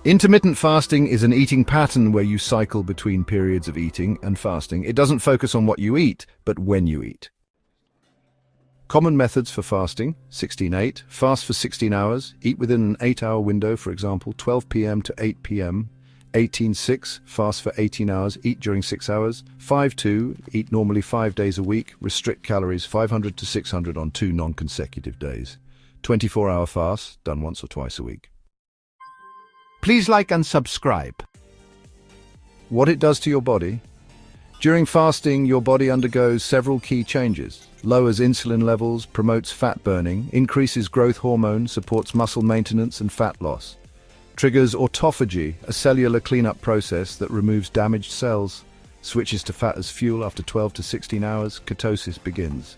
Intermittent fasting is an eating pattern where you cycle between periods of eating and fasting. It doesn't focus on what you eat, but when you eat. Common methods for fasting: 16-8, fast for 16 hours, eat within an 8-hour window, for example, 12 p.m. to 8 p.m. 18-6, fast for 18 hours, eat during 6 hours. 5-2, eat normally 5 days a week, restrict calories 500 to 600 on 2 non-consecutive days. 24-hour fast, done once or twice a week. Please like and subscribe. What it does to your body. During fasting, your body undergoes several key changes. Lowers insulin levels, promotes fat burning, increases growth hormone, supports muscle maintenance and fat loss. Triggers autophagy, a cellular cleanup process that removes damaged cells. Switches to fat as fuel after 12 to 16 hours, ketosis begins.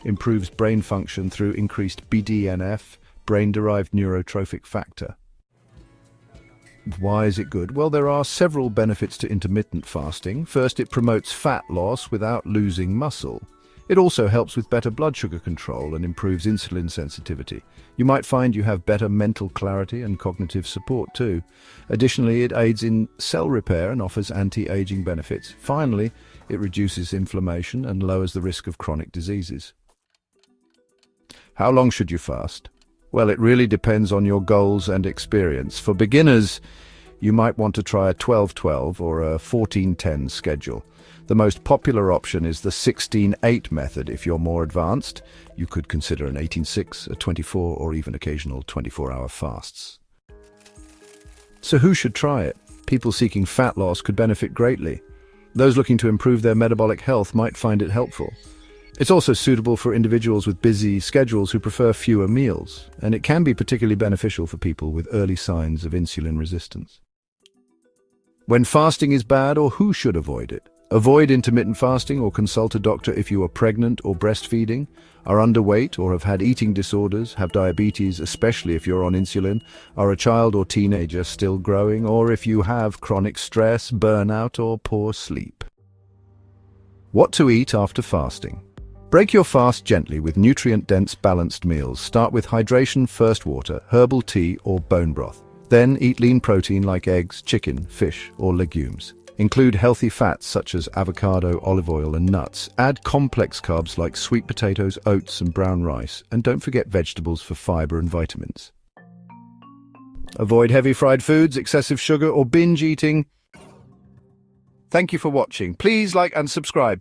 Improves brain function through increased BDNF, brain-derived neurotrophic factor. Why is it good? Well, there are several benefits to intermittent fasting. First, it promotes fat loss without losing muscle. It also helps with better blood sugar control and improves insulin sensitivity. You might find you have better mental clarity and cognitive support too. Additionally, it aids in cell repair and offers anti-aging benefits. Finally, it reduces inflammation and lowers the risk of chronic diseases. How long should you fast? Well, it really depends on your goals and experience. For beginners, you might want to try a 12-12 or a 14-10 schedule. The most popular option is the 16-8 method. If you're more advanced, you could consider an 18-6, a 24, or even occasional 24-hour fasts. So who should try it? People seeking fat loss could benefit greatly. Those looking to improve their metabolic health might find it helpful. It's also suitable for individuals with busy schedules who prefer fewer meals, and it can be particularly beneficial for people with early signs of insulin resistance. When fasting is bad, or who should avoid it? Avoid intermittent fasting or consult a doctor if you are pregnant or breastfeeding, are underweight or have had eating disorders, have diabetes, especially if you're on insulin, are a child or teenager still growing, or if you have chronic stress, burnout, or poor sleep. What to eat after fasting? Break your fast gently with nutrient-dense, balanced meals. Start with hydration, first water, herbal tea, or bone broth. Then eat lean protein like eggs, chicken, fish, or legumes. Include healthy fats such as avocado, olive oil, and nuts. Add complex carbs like sweet potatoes, oats, and brown rice. And don't forget vegetables for fiber and vitamins. Avoid heavy fried foods, excessive sugar, or binge eating. Thank you for watching. Please like and subscribe.